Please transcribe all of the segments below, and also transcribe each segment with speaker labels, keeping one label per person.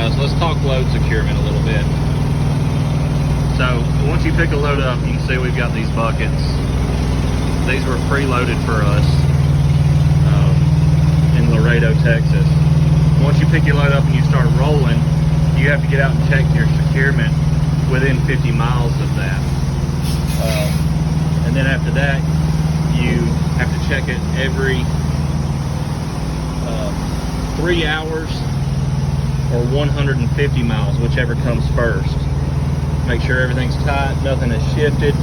Speaker 1: guys, let's talk load securement a little bit. So once you pick a load up, you can see we've got these buckets. These were preloaded for us in Laredo, Texas. Once you pick your load up and you start rolling, you have to get out and check your securement within 50 miles of that. And then after that, you have to check it every 3 hours or 150 miles, whichever comes first. Make sure everything's tight, nothing has shifted.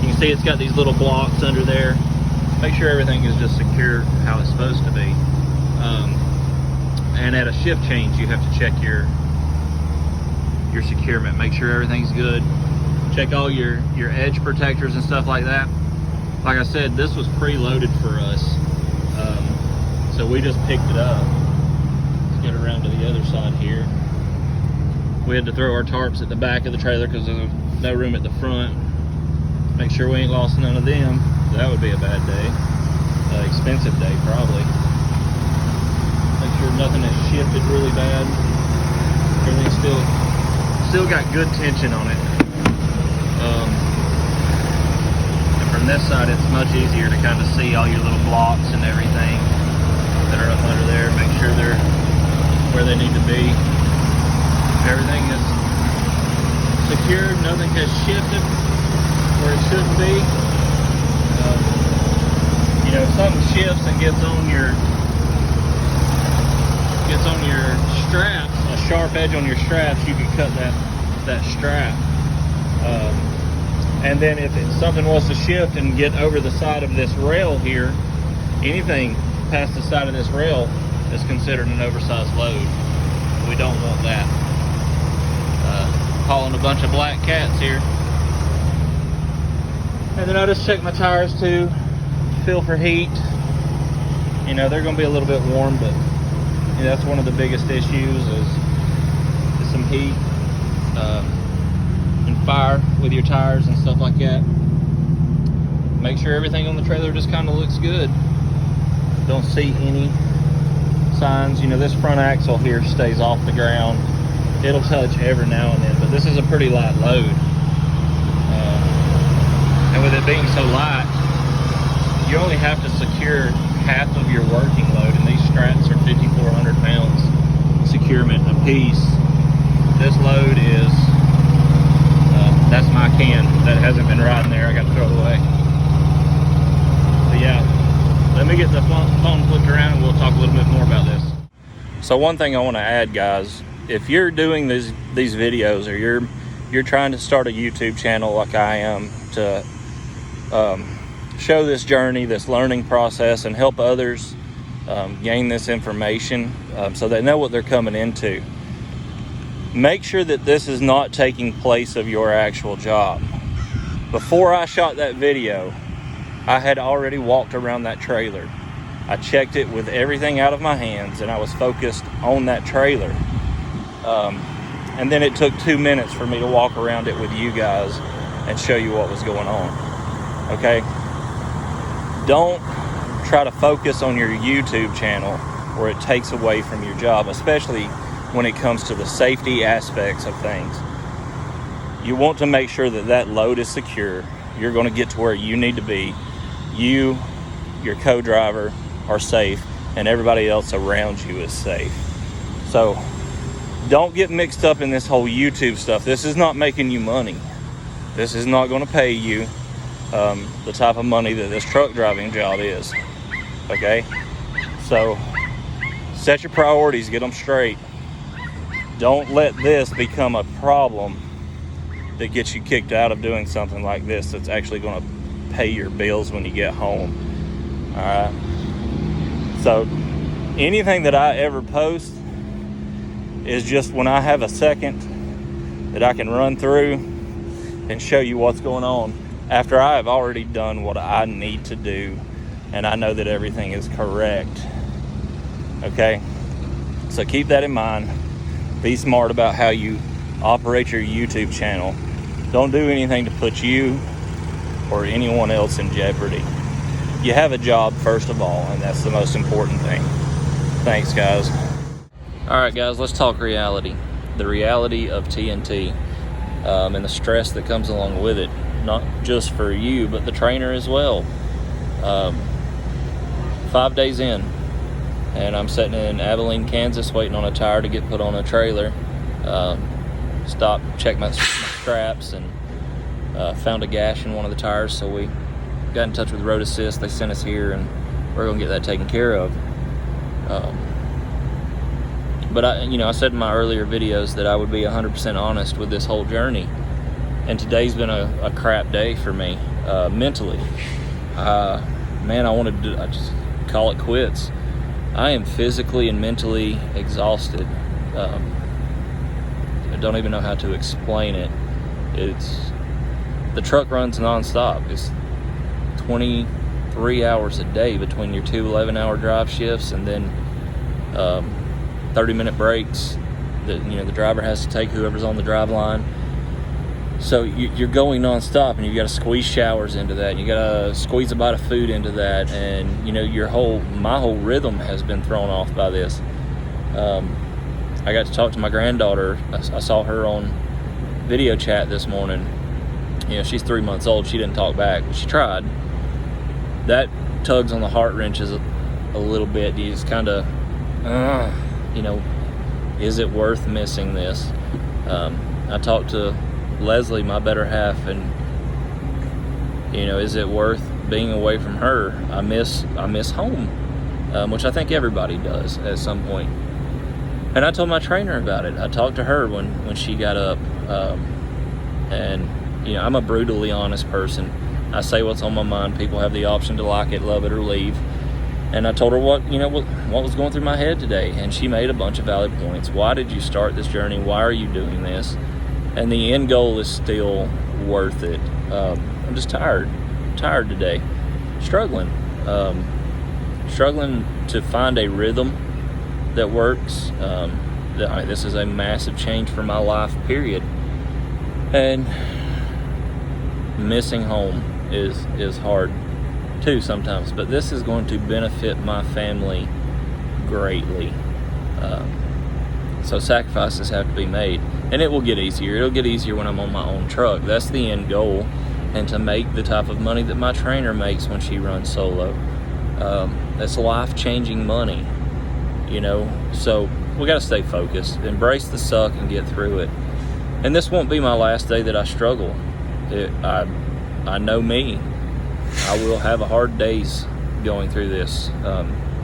Speaker 1: You can see it's got these little blocks under there. Make sure everything is just secure how it's supposed to be. And at a shift change, you have to check your securement. Make sure everything's good. Check all your edge protectors and stuff like that. Like I said, this was preloaded for us, so we just picked it up. Let's get around to the other side here. We had to throw our tarps at the back of the trailer because there's no room at the front. Make sure we ain't lost none of them. That would be a bad day. Expensive day, probably. Make sure nothing has shifted really bad. Everything's still got good tension on it. And from this side, it's much easier to kind of see all your little blocks and everything that are up under there. Make sure they're where they need to be. Everything is secured. Nothing has shifted where it shouldn't be. You know, if something shifts and gets on your straps, a sharp edge on your straps, you can cut that strap. And then if something was to shift and get over the side of this rail here, anything past the side of this rail is considered an oversized load. We don't want that. Hauling a bunch of black cats here. And then I just check my tires too, feel for heat. You know, they're gonna be a little bit warm, but you know, that's one of the biggest issues is some heat and fire with your tires and stuff like that. Make sure everything on the trailer just kind of looks good. Don't see any signs. You know, this front axle here stays off the ground. It'll touch every now and then, but this is a pretty light load. And with it being so light, you only have to secure half of your working load, and these straps are 5,400 pounds securement a piece. This load is, that's my can that hasn't been riding there. I got to throw it away. But yeah, let me get the phone flipped around and we'll talk a little bit more about this. So one thing I want to add, guys, if you're doing these videos, or you're trying to start a YouTube channel like I am to show this journey, this learning process, and help others gain this information so they know what they're coming into, make sure that this is not taking place of your actual job. Before I shot that video, I had already walked around that trailer. I checked it with everything out of my hands, and I was focused on that trailer. And then it took 2 minutes for me to walk around it with you guys and show you what was going on. Okay? Don't try to focus on your YouTube channel where it takes away from your job, especially when it comes to the safety aspects of things. You want to make sure that that load is secure. You're going to get to where you need to be. You, your co-driver are safe, and everybody else around you is safe. So don't get mixed up in this whole YouTube stuff. This is not making you money. This is not going to pay you the type of money that this truck driving job is. Okay? So set your priorities, get them straight. Don't let this become a problem that gets you kicked out of doing something like this that's actually going to pay your bills when you get home. All right? So anything that I ever post is just when I have a second that I can run through and show you what's going on after I have already done what I need to do and I know that everything is correct. Okay? So keep that in mind. Be smart about how you operate your YouTube channel. Don't do anything to put you or anyone else in jeopardy. You have a job first of all, and that's the most important thing. Thanks, guys. All right, guys, let's talk reality. the reality of TNT and the stress that comes along with it, not just for you, but the trainer as well. 5 days in, and I'm sitting in Abilene, Kansas, waiting on a tire to get put on a trailer. Stopped, checked my straps, and found a gash in one of the tires, so we got in touch with Road Assist. They sent us here, and we're gonna get that taken care of. But I said in my earlier videos that I would be 100% honest with this whole journey, and today's been a crap day for me mentally. Man, I just call it quits. I am physically and mentally exhausted. I don't even know how to explain it. The truck runs nonstop. It's 23 hours a day between your two 11-hour drive shifts, and then 30-minute breaks that the driver has to take, whoever's on the drive line. So you're going nonstop, and you got to squeeze showers into that, and you got to squeeze a bite of food into that, and my whole rhythm has been thrown off by this. I got to talk to my granddaughter. I saw her on video chat this morning. She's 3 months old. She didn't talk back, but she tried. That tugs on the heart wrenches a little bit. You just kind of, is it worth missing this? I talked to Leslie, my better half, and is it worth being away from her? I miss home, which I think everybody does at some point. And I told my trainer about it. I talked to her when she got up, and I'm a brutally honest person. I say what's on my mind. People have the option to like it, love it, or leave. And I told her what was going through my head today, and she made a bunch of valid points. Why did you start this journey? Why are you doing this? And the end goal is still worth it. I'm just tired today, struggling to find a rhythm that works. This is a massive change for my life, period. And missing home is hard too sometimes, but this is going to benefit my family greatly. So sacrifices have to be made, and it will get easier. It'll get easier when I'm on my own truck. That's the end goal, and to make the type of money that my trainer makes when she runs solo. That's life-changing money, so we got to stay focused, embrace the suck, and get through it. And this won't be my last day that I struggle. I know me. I will have hard days going through this.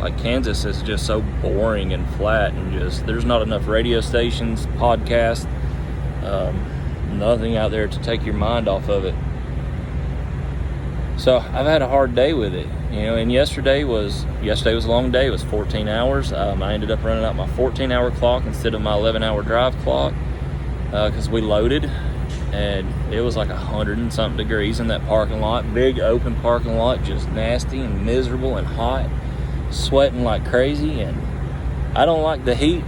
Speaker 1: Like Kansas is just so boring and flat, and just there's not enough radio stations, podcasts, nothing out there to take your mind off of it. So I've had a hard day with it, and yesterday was a long day. It was 14 hours. I ended up running out my 14-hour clock instead of my 11-hour drive clock because we loaded, and it was like 100 and something degrees in that parking lot. Big open parking lot, just nasty and miserable and hot, sweating like crazy. And I don't like the heat,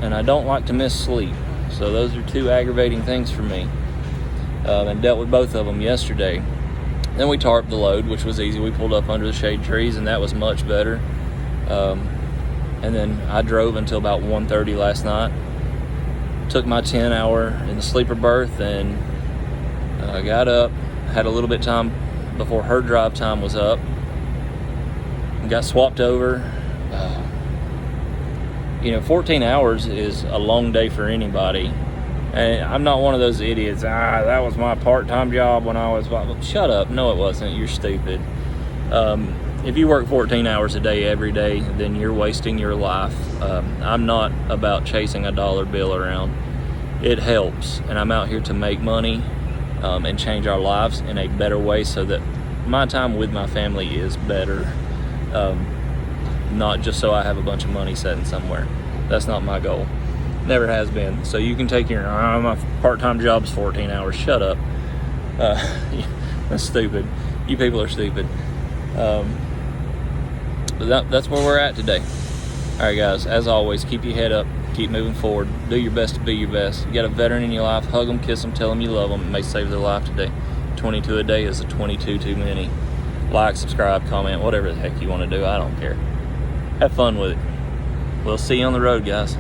Speaker 1: and I don't like to miss sleep. So those are two aggravating things for me, and dealt with both of them yesterday. Then we tarped the load, which was easy. We pulled up under the shade trees, and that was much better. And then I drove until about 1:30 last night. Took my 10-hour in the sleeper berth, and I got up, had a little bit of time before her drive time was up, and got swapped over. 14 hours is a long day for anybody. And I'm not one of those idiots. That was my part-time job when I was... Well, shut up. No, it wasn't. You're stupid. If you work 14 hours a day every day, then you're wasting your life. I'm not about chasing a dollar bill around. It helps, and I'm out here to make money and change our lives in a better way so that my time with my family is better, not just so I have a bunch of money sitting somewhere. That's not my goal. Never has been. So you can take my part-time job's 14 hours. Shut up. That's stupid. You people are stupid. But that's where we're at today. All right, guys, as always, keep your head up, keep moving forward, do your best to be your best. You got a veteran in your life, hug them, kiss them, tell them you love them. It may save their life today. 22 a day is a 22 too many. Like, subscribe, comment, whatever the heck you want to do. I don't care. Have fun with it. We'll see you on the road, guys.